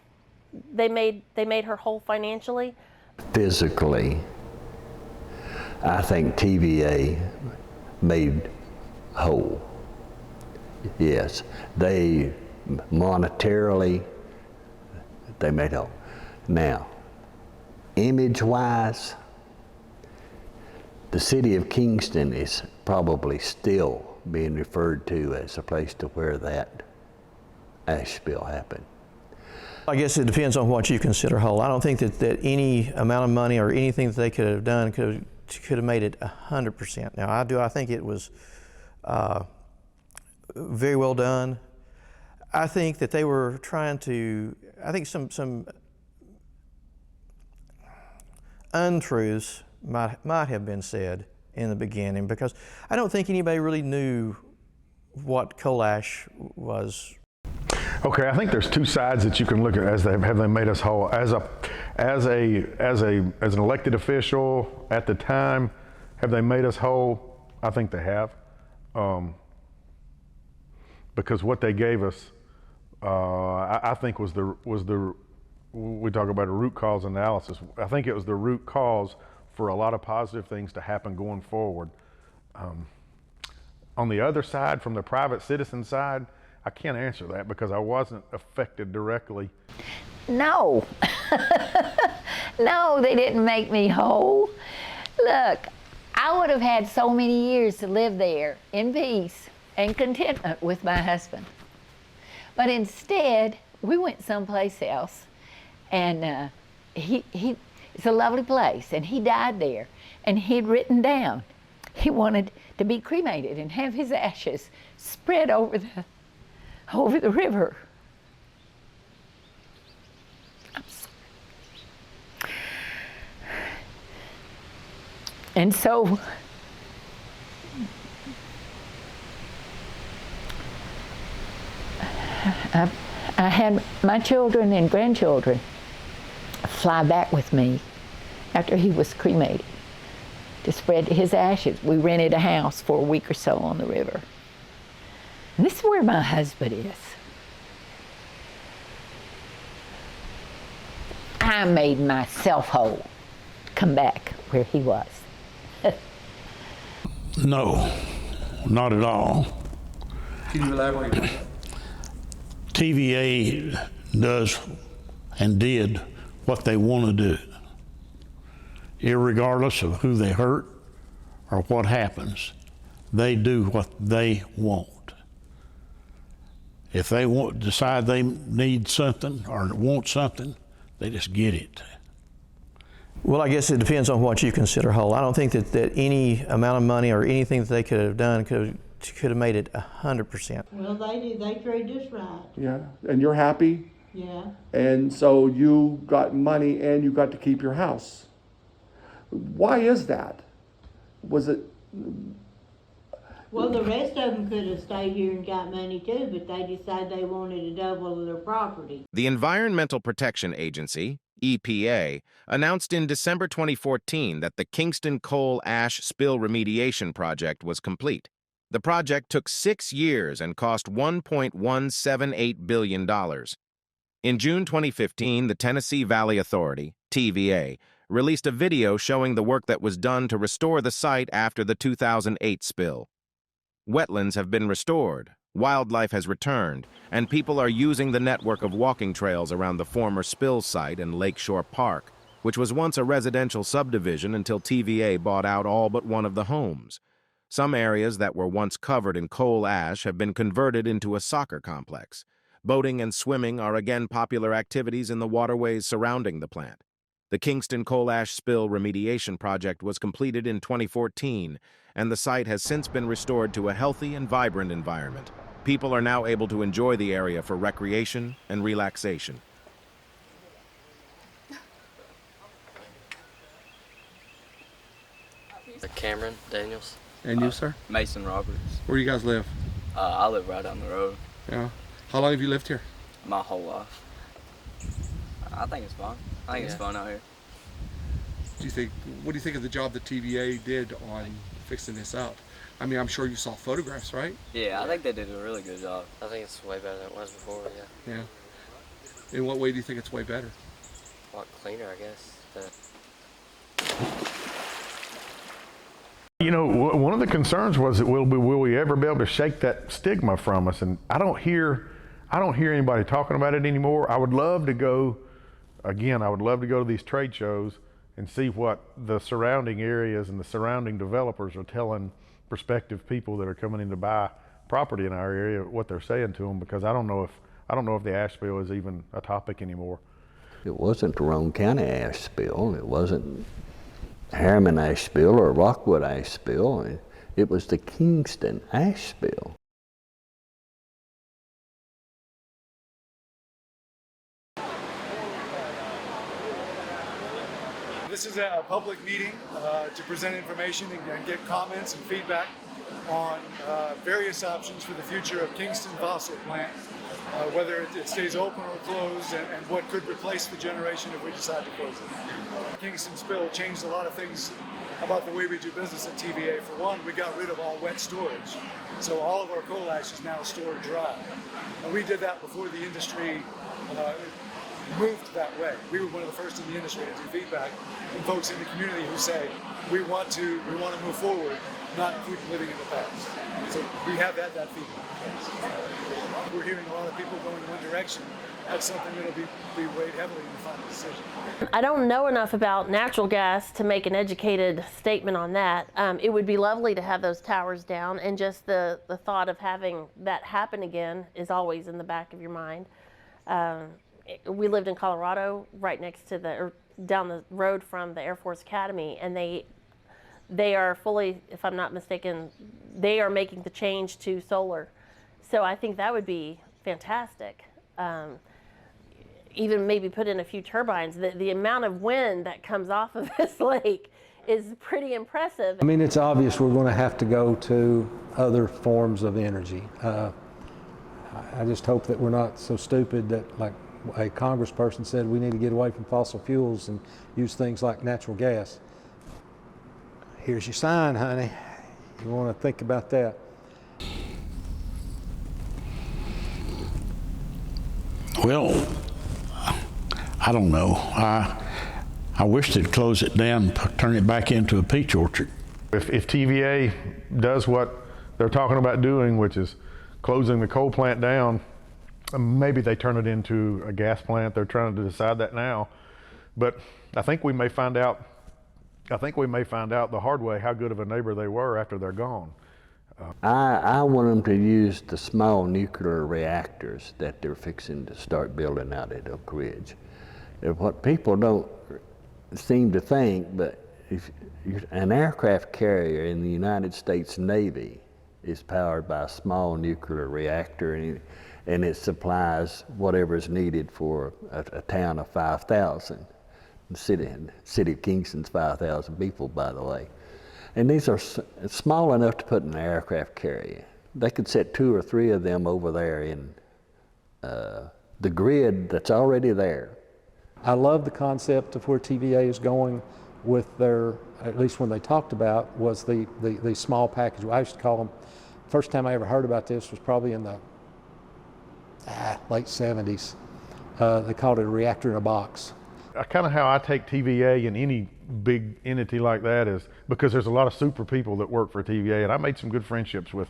they made her whole financially. Physically, I think TVA made whole. Yes, they monetarily, they made whole. Now, image-wise, the city of Kingston is probably still being referred to as a place to where that ash spill happened. I guess it depends on what you consider whole. I don't think that any amount of money or anything that they could have done could have made it 100%. Now, I think it was very well done. I think that they were trying to, I think some untruths might have been said in the beginning, because I don't think anybody really knew what coal ash was. Okay, I think there's two sides that you can look at as have they made us whole. As an elected official at the time, have they made us whole? I think they have, because what they gave us, I think was the we talk about a root cause analysis. I think it was the root cause for a lot of positive things to happen going forward. On the other side, from the private citizen side, I can't answer that because I wasn't affected directly. No. No, they didn't make me whole. Look, I would have had so many years to live there in peace and contentment with my husband. But instead, we went someplace else, and it's a lovely place, and he died there, and he'd written down he wanted to be cremated and have his ashes spread over the river. I'm sorry. And so I had my children and grandchildren fly back with me after he was cremated to spread his ashes. We rented a house for a week or so on the river. And this is where my husband is. I made myself whole, come back where he was. No, not at all. Can you elaborate on that? TVA does and did what they want to do, irregardless of who they hurt or what happens. They do what they want. If they decide they need something or want something, they just get it. Well, I guess it depends on what you consider whole. I don't think that any amount of money or anything that they could have done could have made it 100%. Well, they did. They treated us right. Yeah, and you're happy? Yeah. And so you got money and you got to keep your house. Why is that? Was it? Well, the rest of them could have stayed here and got money too, but they decided they wanted to double their property. The Environmental Protection Agency, EPA, announced in December 2014 that the Kingston coal ash spill remediation project was complete. The project took 6 years and cost $1.178 billion. In June 2015, the Tennessee Valley Authority, TVA, released a video showing the work that was done to restore the site after the 2008 spill. Wetlands have been restored, wildlife has returned, and people are using the network of walking trails around the former spill site in Lakeshore Park, which was once a residential subdivision until TVA bought out all but one of the homes. Some areas that were once covered in coal ash have been converted into a soccer complex. Boating and swimming are again popular activities in the waterways surrounding the plant. The Kingston coal ash spill remediation project was completed in 2014, and the site has since been restored to a healthy and vibrant environment. People are now able to enjoy the area for recreation and relaxation. Cameron Daniels. And you, sir? Mason Roberts. Where do you guys live? I live right down the road. Yeah. How long have you lived here? My whole life. I think it's fun. I think it's fun out here. What do you think of the job that TVA did on fixing this up? I mean, I'm sure you saw photographs, right? Yeah, I think they did a really good job. I think it's way better than it was before, yeah. Yeah. In what way do you think it's way better? A lot cleaner, I guess. You know, one of the concerns was that will we ever be able to shake that stigma from us? And I don't hear anybody talking about it anymore. I would love to go to these trade shows and see what the surrounding areas and the surrounding developers are telling prospective people that are coming in to buy property in our area, what they're saying to them, because I don't know if the ash spill is even a topic anymore. It wasn't the Roane County ash spill. It wasn't Harriman ash spill or Rockwood ash spill. It was the Kingston ash spill. This is a public meeting to present information and get comments and feedback on various options for the future of Kingston fossil plant, whether it stays open or closed, and what could replace the generation if we decide to close it. Kingston spill changed a lot of things about the way we do business at TVA. For one, we got rid of all wet storage, so all of our coal ash is now stored dry. And we did that before the industry moved that way. We were one of the first in the industry to do feedback from folks in the community who say, we want to move forward, not keep living in the past. So we have that feedback. We're hearing a lot of people going in one direction. That's something that'll be weighed heavily in the final decision. I don't know enough about natural gas to make an educated statement on that. It would be lovely to have those towers down, and just the thought of having that happen again is always in the back of your mind. We lived in Colorado, right next to or down the road from the Air Force Academy, and they are fully, if I'm not mistaken, they are making the change to solar. So I think that would be fantastic. Even maybe put in a few turbines. The amount of wind that comes off of this lake is pretty impressive. I mean, it's obvious we're going to have to go to other forms of energy. I just hope that we're not so stupid that, like a congressperson said we need to get away from fossil fuels and use things like natural gas. Here's your sign, honey. You want to think about that. Well, I don't know. I wish they'd close it down, turn it back into a peach orchard. If TVA does what they're talking about doing, which is closing the coal plant down, maybe they turn it into a gas plant. They're trying to decide that now. But I think we may find out the hard way how good of a neighbor they were after they're gone. I want them to use the small nuclear reactors that they're fixing to start building out at Oak Ridge. What people don't seem to think, but if an aircraft carrier in the United States Navy is powered by a small nuclear reactor, and it supplies whatever is needed for a town of 5,000. The city of Kingston's 5,000 people, by the way. And these are small enough to put in an aircraft carrier. They could set 2 or 3 of them over there in the grid that's already there. I love the concept of where TVA is going with their, at least when they talked about, was the small package. I used to call them, first time I ever heard about this was probably in the late 70s. They called it a reactor in a box. Kind of how I take TVA and any big entity like that is because there's a lot of super people that work for TVA, and I made some good friendships with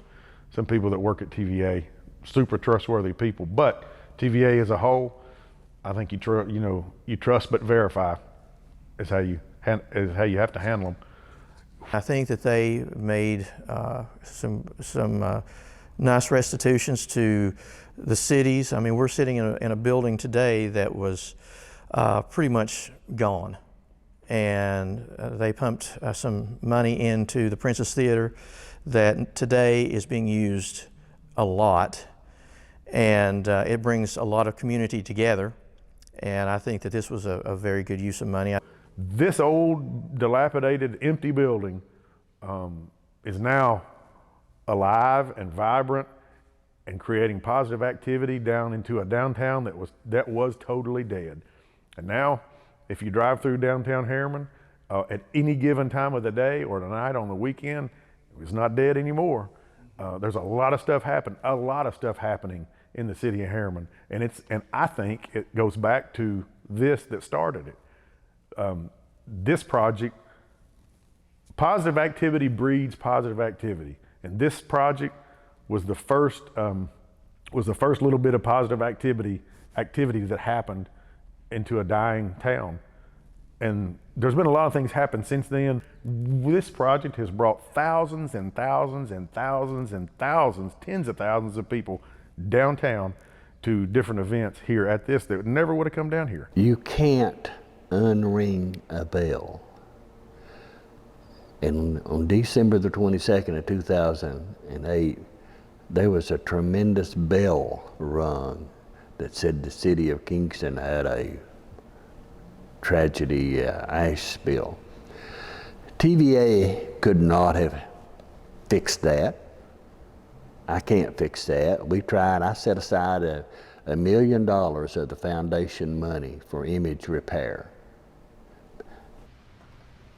some people that work at TVA, super trustworthy people. But TVA as a whole, I think you trust but verify is how you have to handle them. I think that they made some nice restitutions to the cities. I mean, we're sitting in a building today that was pretty much gone, and they pumped some money into the Princess Theater that today is being used a lot, and it brings a lot of community together, and I think that this was a very good use of money. This old, dilapidated, empty building is now alive and vibrant and creating positive activity down into a downtown that was totally dead. And now, if you drive through downtown Harriman at any given time of the day or tonight on the weekend, it's not dead anymore. There's a lot of stuff happening in the city of Harriman, and I think it goes back to this that started it. This project, positive activity breeds positive activity, and this project was the first little bit of positive activity that happened into a dying town. And there's been a lot of things happen since then. This project has brought thousands and thousands and thousands and thousands, tens of thousands of people downtown to different events here at this that never would have come down here. You can't unring a bell. And on December the 22nd of 2008, there was a tremendous bell rung that said the city of Kingston had a tragedy ash spill. TVA could not have fixed that. I can't fix that. We tried. I set aside $1 million of the foundation money for image repair.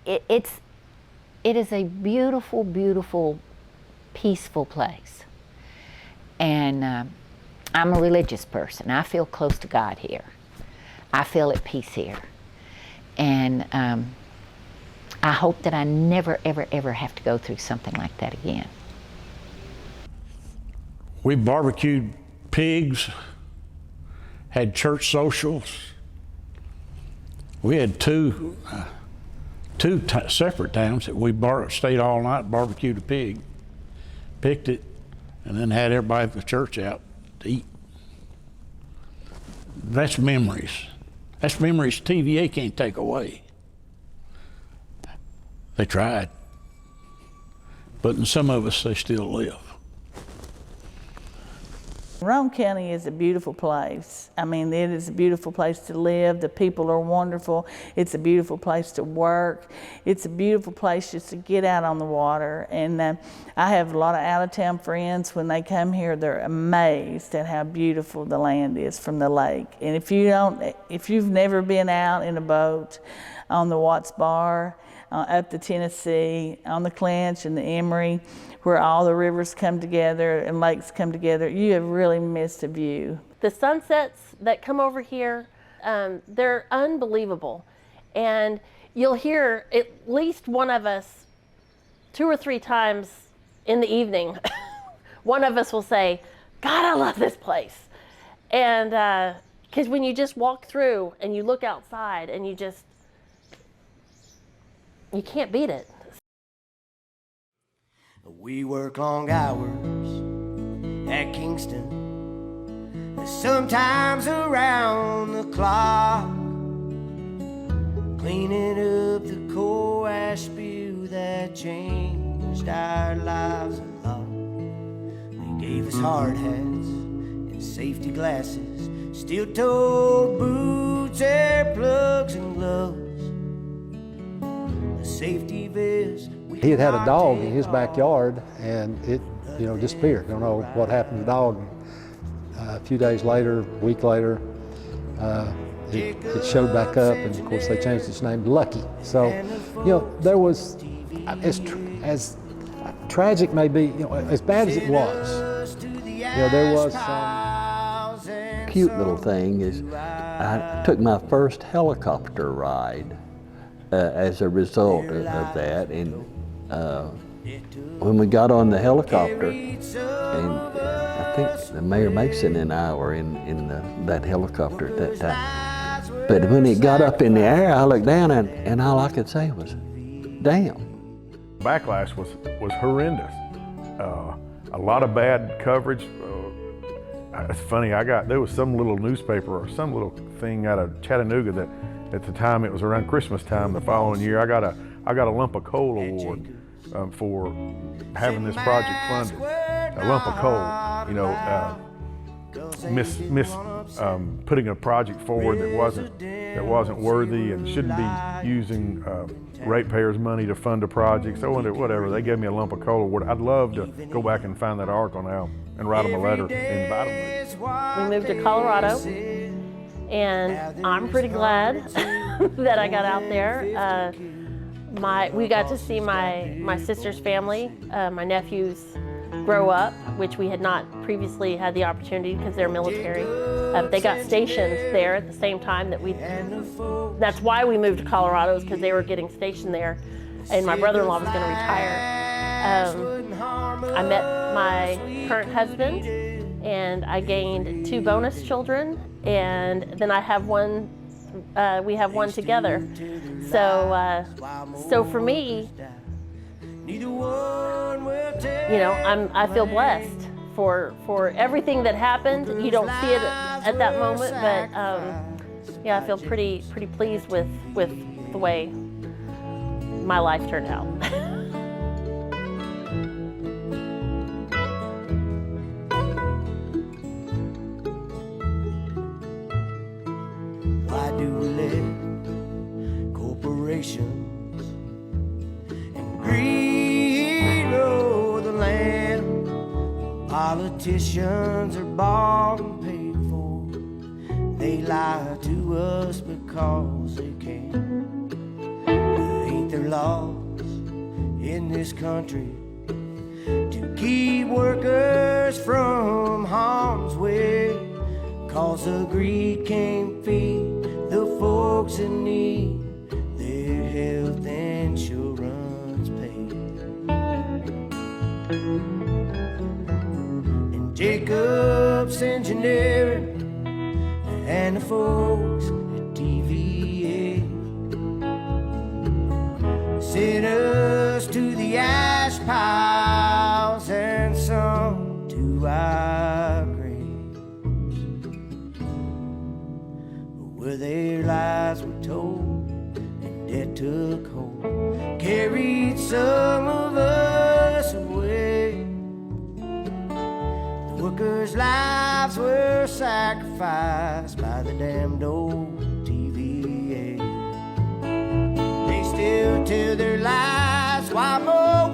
It is a beautiful, beautiful, peaceful place. And I'm a religious person. I feel close to God here. I feel at peace here. And I hope that I never, ever, ever have to go through something like that again. We barbecued pigs, had church socials. We had two separate times that we stayed all night, barbecued a pig, picked it, and then had everybody at the church out to eat. That's memories. That's memories TVA can't take away. They tried. But in some of us, they still live. Roane County is a beautiful place. I mean, it is a beautiful place to live. The people are wonderful. It's a beautiful place to work. It's a beautiful place just to get out on the water. And I have a lot of out-of-town friends. When they come here, they're amazed at how beautiful the land is from the lake. And if you've never been out in a boat on the Watts Bar, up the Tennessee, on the Clinch and the Emory, where all the rivers come together and lakes come together, you have really missed a view. The sunsets that come over here, they're unbelievable. And you'll hear at least one of us 2 or 3 times in the evening, one of us will say, God, I love this place. And because when you just walk through and you look outside and you can't beat it. We work long hours at Kingston, sometimes around the clock, cleaning up the coal ash spill that changed our lives a lot. They gave us hard hats and safety glasses, steel-toed boots, air plugs and gloves, a safety vest. He had a dog in his backyard, and it, disappeared. Don't know what happened to the dog. A few days later, a week later, it showed back up, and of course they changed its name to Lucky. So, there was, as tragic may be, as bad as it was, there was some cute little thing is I took my first helicopter ride as a result of that, and when we got on the helicopter, and I think the Mayor Mason and I were in that helicopter at that time. But when it got up in the air, I looked down and all I could say was, damn. Backlash was horrendous. A lot of bad coverage. It's funny, there was some little newspaper or some little thing out of Chattanooga that at the time, it was around Christmas time the following year, I got a lump of coal award for having this project funded. A lump of coal, putting a project forward that wasn't worthy and shouldn't be using ratepayers' money to fund a project. So whatever, they gave me a lump of coal award. I'd love to go back and find that article now and write them a letter and invite them. We moved to Colorado, and I'm pretty glad that I got out there. We got to see my sister's family, my nephews, grow up, which we had not previously had the opportunity because they're military. They got stationed there at the same time that that's why we moved to Colorado, is because they were getting stationed there, and my brother-in-law was going to retire. I met my current husband, and I gained 2 bonus children, and then I have one. We have one together. So for me, I feel blessed for everything that happened. You don't see it at that moment, but I feel pretty pleased with the way my life turned out. Why do we let corporations and greed rule the land? Politicians are bought and paid for. They lie to us because they can. Ain't there laws in this country to keep workers from harm's way? 'Cause the greed can't feed the folks in need their health insurance paid. And Jacobs Engineering and the folks at TVA sent us to the ash piles and some to our where their lies were told and debt took hold, carried some of us away. There were workers' lives were sacrificed by the damned old TVA. They still tell their lies while more